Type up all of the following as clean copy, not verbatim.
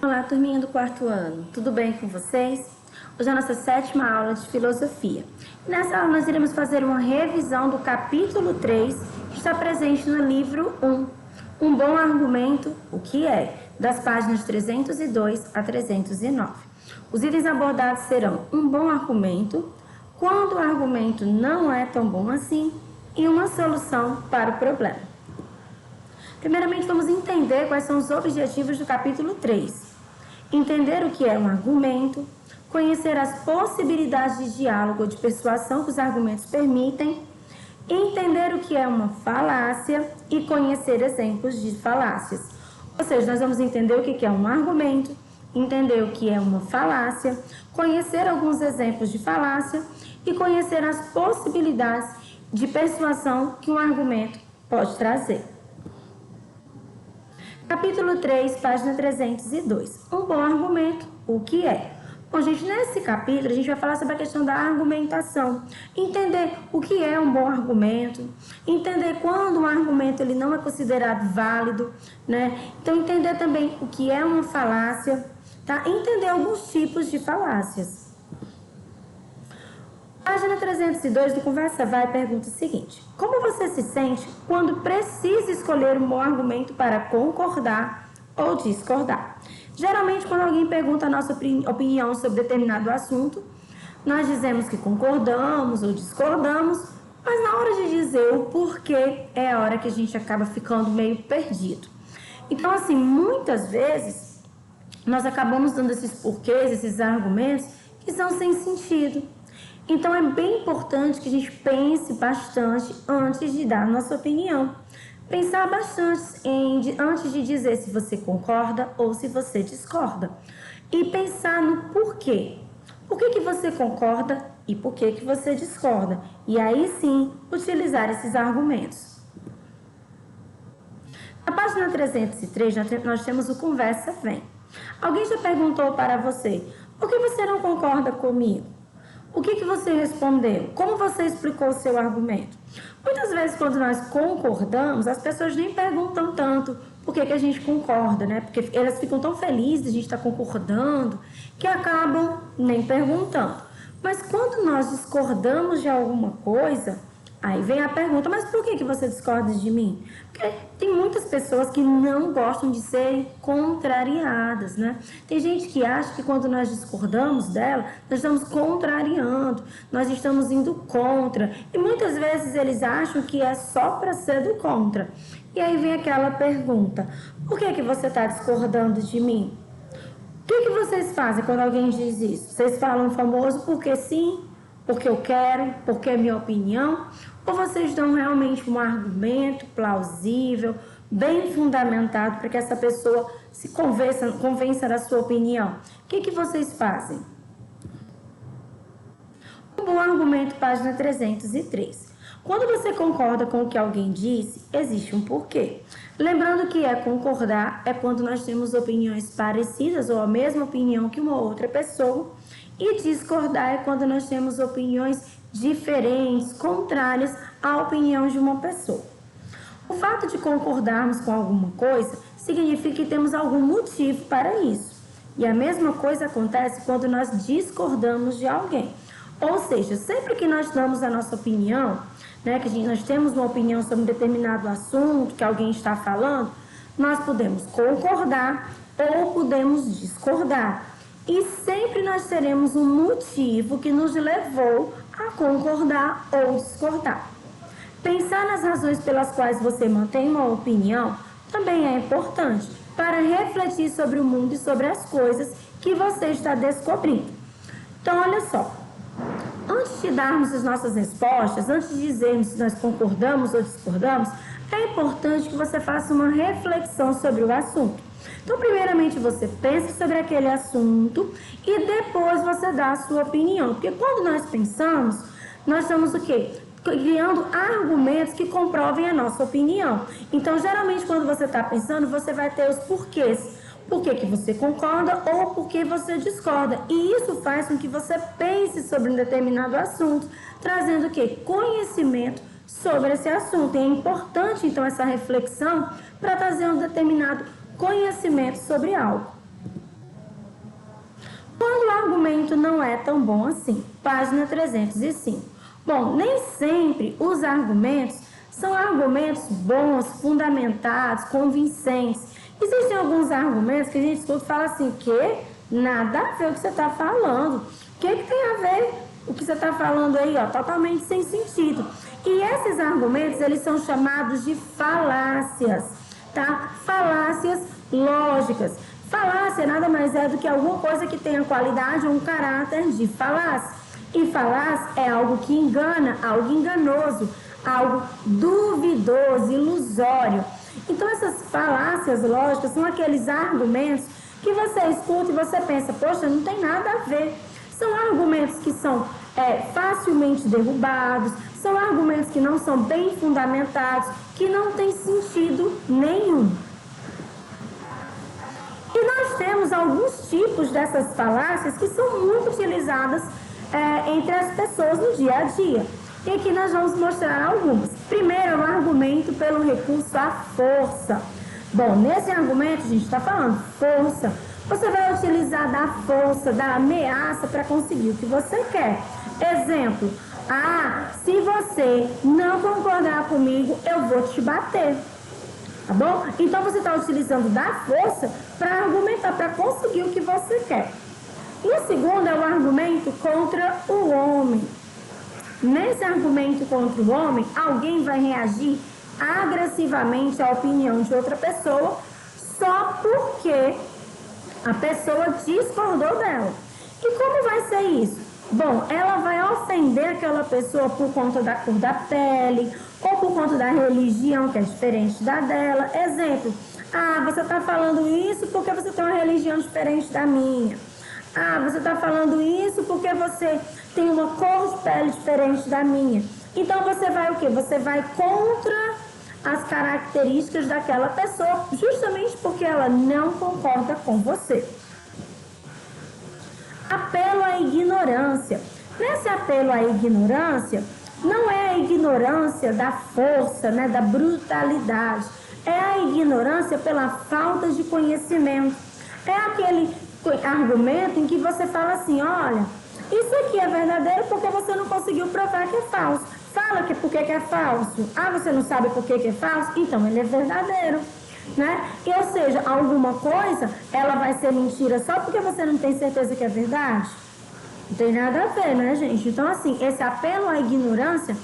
Olá, turminha do quarto ano, tudo bem com vocês? Hoje é a nossa 7ª aula de filosofia. Nessa aula nós iremos fazer uma revisão do capítulo 3, que está presente no livro 1. Um bom argumento, o que é? Das páginas 302 a 309. Os itens abordados serão um bom argumento, quando o argumento não é tão bom assim, e uma solução para o problema. Primeiramente, vamos entender quais são os objetivos do capítulo 3. Entender o que é um argumento, conhecer as possibilidades de diálogo ou de persuasão que os argumentos permitem, entender o que é uma falácia e conhecer exemplos de falácias. Ou seja, nós vamos entender o que é um argumento, entender o que é uma falácia, conhecer alguns exemplos de falácia e conhecer as possibilidades de persuasão que um argumento pode trazer. Capítulo 3, página 302. Um bom argumento, o que é? Bom, gente, nesse capítulo a gente vai falar sobre a questão da argumentação. Entender o que é um bom argumento, entender quando um argumento ele não é considerado válido, né? Então, entender também o que é uma falácia, tá? Entender alguns tipos de falácias. Página 302 do Conversa Vai pergunta o seguinte: como você se sente quando precisa escolher um bom argumento para concordar ou discordar? Geralmente, quando alguém pergunta a nossa opinião sobre determinado assunto, nós dizemos que concordamos ou discordamos, mas na hora de dizer o porquê é a hora que a gente acaba ficando meio perdido. Então, assim, muitas vezes nós acabamos dando esses porquês, esses argumentos que são sem sentido. Então, é bem importante que a gente pense bastante antes de dar a nossa opinião. Pensar bastante antes de dizer se você concorda ou se você discorda. E pensar no porquê. Por que você concorda e por que você discorda. E aí sim, utilizar esses argumentos. Na página 303, nós temos o Conversa Vem. Alguém já perguntou para você: por que você não concorda comigo? O que você respondeu? Como você explicou o seu argumento? Muitas vezes, quando nós concordamos, as pessoas nem perguntam tanto por que a gente concorda, né? Porque elas ficam tão felizes de a gente estar concordando que acabam nem perguntando. Mas quando nós discordamos de alguma coisa, aí vem a pergunta: mas por que você discorda de mim? Porque tem muitas pessoas que não gostam de serem contrariadas, né? Tem gente que acha que quando nós discordamos dela, nós estamos contrariando, nós estamos indo contra. E muitas vezes eles acham que é só para ser do contra. E aí vem aquela pergunta: por que você está discordando de mim? O que vocês fazem quando alguém diz isso? Vocês falam o famoso porque sim, porque eu quero, porque é minha opinião? Ou vocês dão realmente um argumento plausível, bem fundamentado, para que essa pessoa se convença da sua opinião? O que vocês fazem? Um bom argumento, página 303. Quando você concorda com o que alguém disse, existe um porquê. Lembrando que concordar é quando nós temos opiniões parecidas ou a mesma opinião que uma outra pessoa. E discordar é quando nós temos opiniões diferentes, contrárias à opinião de uma pessoa. O fato de concordarmos com alguma coisa significa que temos algum motivo para isso. E a mesma coisa acontece quando nós discordamos de alguém. Ou seja, sempre que nós damos a nossa opinião, né, nós temos uma opinião sobre um determinado assunto que alguém está falando, nós podemos concordar ou podemos discordar. E sempre nós teremos um motivo que nos levou a concordar ou discordar. Pensar nas razões pelas quais você mantém uma opinião também é importante para refletir sobre o mundo e sobre as coisas que você está descobrindo. Então, olha só. Antes de darmos as nossas respostas, antes de dizermos se nós concordamos ou discordamos, é importante que você faça uma reflexão sobre o assunto. Então, primeiramente, você pensa sobre aquele assunto e depois você dá a sua opinião. Porque quando nós pensamos, nós estamos o quê? Criando argumentos que comprovem a nossa opinião. Então, geralmente, quando você está pensando, você vai ter os porquês. Por que você concorda ou por que você discorda. E isso faz com que você pense sobre um determinado assunto, trazendo o quê? Conhecimento sobre esse assunto. E é importante, então, essa reflexão para trazer um determinado conhecimento sobre algo. Quando o argumento não é tão bom assim, página 305. Bom, nem sempre os argumentos são argumentos bons, fundamentados, convincentes. Existem alguns argumentos que a gente escuta e fala assim, que nada a ver o que você está falando. O que tem a ver o que você está falando aí, ó, totalmente sem sentido. E esses argumentos, eles são chamados de falácias, tá? Falácias lógicas. Falácia nada mais é do que alguma coisa que tenha qualidade ou um caráter de falácia. E falácia é algo que engana, algo enganoso, algo duvidoso, ilusório. Então, essas falácias lógicas são aqueles argumentos que você escuta e você pensa, poxa, não tem nada a ver. São argumentos que são facilmente derrubados, são argumentos que não são bem fundamentados, que não têm sentido nenhum. E nós temos alguns tipos dessas falácias que são muito utilizadas entre as pessoas no dia a dia. E aqui nós vamos mostrar algumas. Primeiro, o argumento pelo recurso à força. Bom, nesse argumento a gente está falando força. Você vai utilizar da força, da ameaça para conseguir o que você quer. Exemplo, se você não concordar comigo, eu vou te bater. Tá bom? Então você está utilizando da força para argumentar, para conseguir o que você quer. E o segundo é o argumento contra o homem. Nesse argumento contra o homem, alguém vai reagir agressivamente à opinião de outra pessoa só porque a pessoa discordou dela. E como vai ser isso? Bom, ela vai ofender aquela pessoa por conta da cor da pele ou por conta da religião que é diferente da dela. Exemplo, você está falando isso porque você tem uma religião diferente da minha. Você está falando isso porque você tem uma cor de pele diferente da minha. Então você vai o quê? Você vai contra as características daquela pessoa, justamente porque ela não concorda com você. Apelo à ignorância. Nesse apelo à ignorância, não é a ignorância da força, né, da brutalidade. É a ignorância pela falta de conhecimento. É aquele argumento em que você fala assim, olha, isso aqui é verdadeiro porque você não conseguiu provar que é falso. Fala que por que é falso. Você não sabe por que é falso? Então ele é verdadeiro. Né? Ou seja, alguma coisa, ela vai ser mentira só porque você não tem certeza que é verdade? Não tem nada a ver, né, gente? Então, assim, esse apelo à ignorância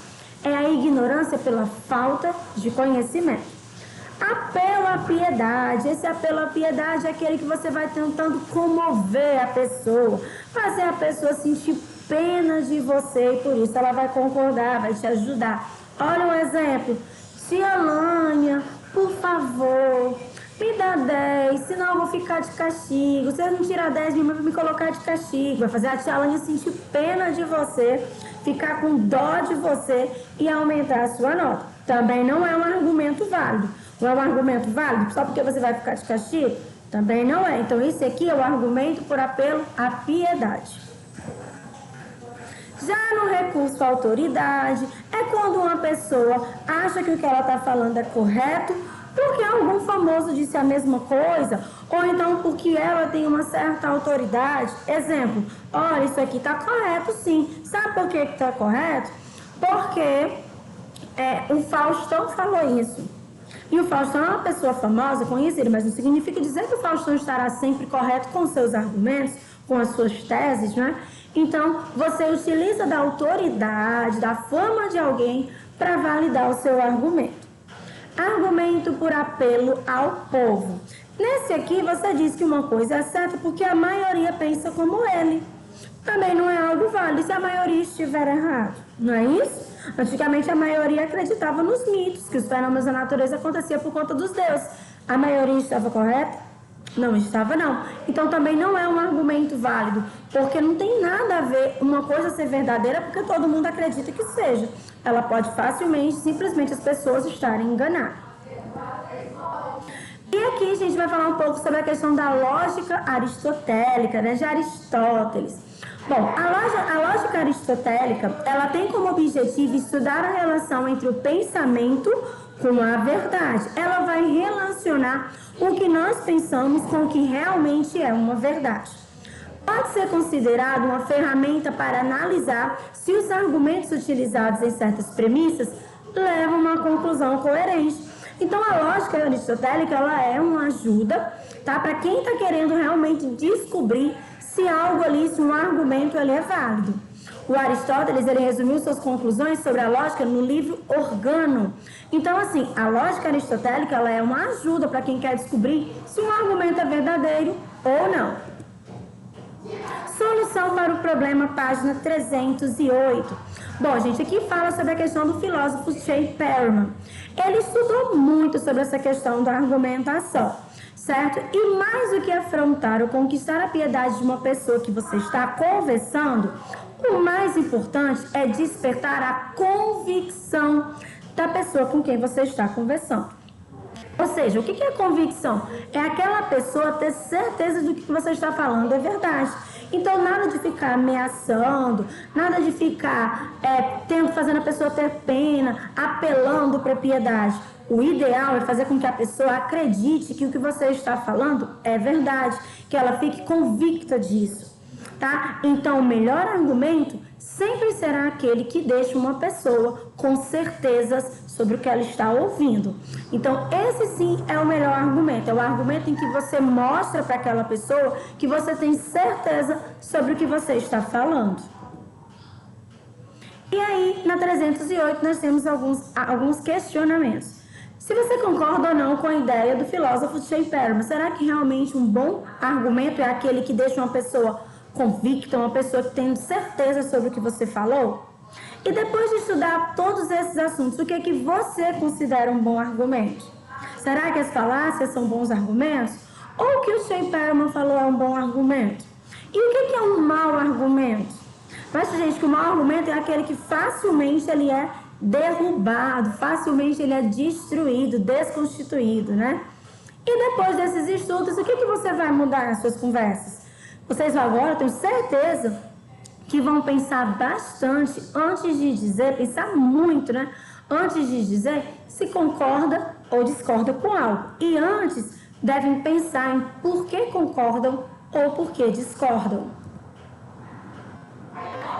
é a ignorância pela falta de conhecimento. Apelo à piedade. Esse apelo à piedade é aquele que você vai tentando comover a pessoa, fazer a pessoa sentir pena de você e por isso ela vai concordar, vai te ajudar. Olha um exemplo. Tia Lânia, por favor, me dá 10, senão eu vou ficar de castigo. Se eu não tirar 10, minha mãe vai me colocar de castigo. Vai fazer a tia Lânia sentir pena de você, ficar com dó de você e aumentar a sua nota. Também não é um argumento válido. Não é um argumento válido só porque você vai ficar de castigo? Também não é. Então, esse aqui é o argumento por apelo à piedade. Já no recurso à autoridade, é quando uma pessoa acha que o que ela está falando é correto porque algum famoso disse a mesma coisa, ou então porque ela tem uma certa autoridade. Exemplo, olha, isso aqui está correto sim. Sabe por que está correto? Porque o Faustão falou isso. E o Faustão é uma pessoa famosa, conhecida, mas não significa dizer que o Faustão estará sempre correto com seus argumentos, com as suas teses, né? Então, você utiliza da autoridade, da fama de alguém para validar o seu argumento. Argumento por apelo ao povo. Nesse aqui, você diz que uma coisa é certa porque a maioria pensa como ele. Também não é algo válido se a maioria estiver errado, não é isso? Antigamente, a maioria acreditava nos mitos, que os fenômenos da natureza aconteciam por conta dos deuses. A maioria estava correta? Não estava, não. Então, também não é um argumento válido, porque não tem nada a ver uma coisa ser verdadeira porque todo mundo acredita que seja. Ela pode facilmente, simplesmente, as pessoas estarem enganadas. E aqui a gente vai falar um pouco sobre a questão da lógica aristotélica, né, de Aristóteles. Bom, a lógica aristotélica, ela tem como objetivo estudar a relação entre o pensamento com a verdade. Ela vai relacionar o que nós pensamos com o que realmente é uma verdade. pode ser considerado uma ferramenta para analisar se os argumentos utilizados em certas premissas levam a uma conclusão coerente. Então, a lógica aristotélica ela é uma ajuda, tá, para quem está querendo realmente descobrir se algo ali, se um argumento ele é válido. O Aristóteles ele resumiu suas conclusões sobre a lógica no livro Organo. Então, assim, a lógica aristotélica ela é uma ajuda para quem quer descobrir se um argumento é verdadeiro ou não. Solução para o problema, página 308. Bom, gente, aqui fala sobre a questão do filósofo Shea Perman. Ele estudou muito sobre essa questão da argumentação, certo? E mais do que afrontar ou conquistar a piedade de uma pessoa que você está conversando, o mais importante é despertar a convicção da pessoa com quem você está conversando. Ou seja, o que é convicção? É aquela pessoa ter certeza do que você está falando é verdade. Então, nada de ficar ameaçando, nada de ficar fazendo a pessoa ter pena, apelando para a piedade. O ideal é fazer com que a pessoa acredite que o que você está falando é verdade, que ela fique convicta disso, tá? Então, o melhor argumento sempre será aquele que deixa uma pessoa com certezas sobre o que ela está ouvindo. Então, esse sim é o melhor argumento. É o argumento em que você mostra para aquela pessoa que você tem certeza sobre o que você está falando. E aí, na 308, nós temos alguns questionamentos. Se você concorda ou não com a ideia do filósofo Shea Perman, será que realmente um bom argumento é aquele que deixa uma pessoa convicta, uma pessoa que tem certeza sobre o que você falou? E depois de estudar todos esses assuntos, o que é que você considera um bom argumento? Será que as falácias são bons argumentos? Ou o que o Shea Perman falou é um bom argumento? E o que é um mau argumento? Mas, gente, que o mau argumento é aquele que facilmente ele é derrubado, facilmente ele é destruído, desconstituído, né? E depois desses estudos, o que você vai mudar nas suas conversas? Vocês agora, tenho certeza, que vão pensar bastante antes de dizer, pensar muito, né? Antes de dizer se concorda ou discorda com algo. E antes devem pensar em por que concordam ou por que discordam.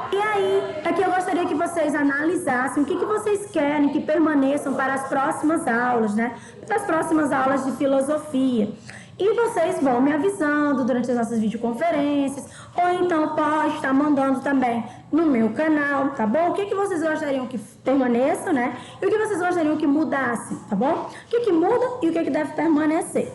E aí, aqui eu gostaria que vocês analisassem o que vocês querem que permaneçam para as próximas aulas, né? Para as próximas aulas de filosofia. E vocês vão me avisando durante as nossas videoconferências, ou então pode estar mandando também no meu canal, tá bom? O que vocês gostariam que permaneça, né? E o que vocês gostariam que mudasse, tá bom? O que muda e o que deve permanecer.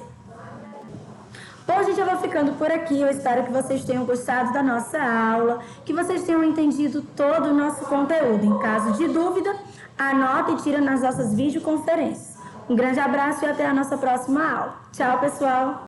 Bom, gente, eu vou ficando por aqui. Eu espero que vocês tenham gostado da nossa aula, que vocês tenham entendido todo o nosso conteúdo. Em caso de dúvida, anota e tira nas nossas videoconferências. Um grande abraço e até a nossa próxima aula. Tchau, pessoal!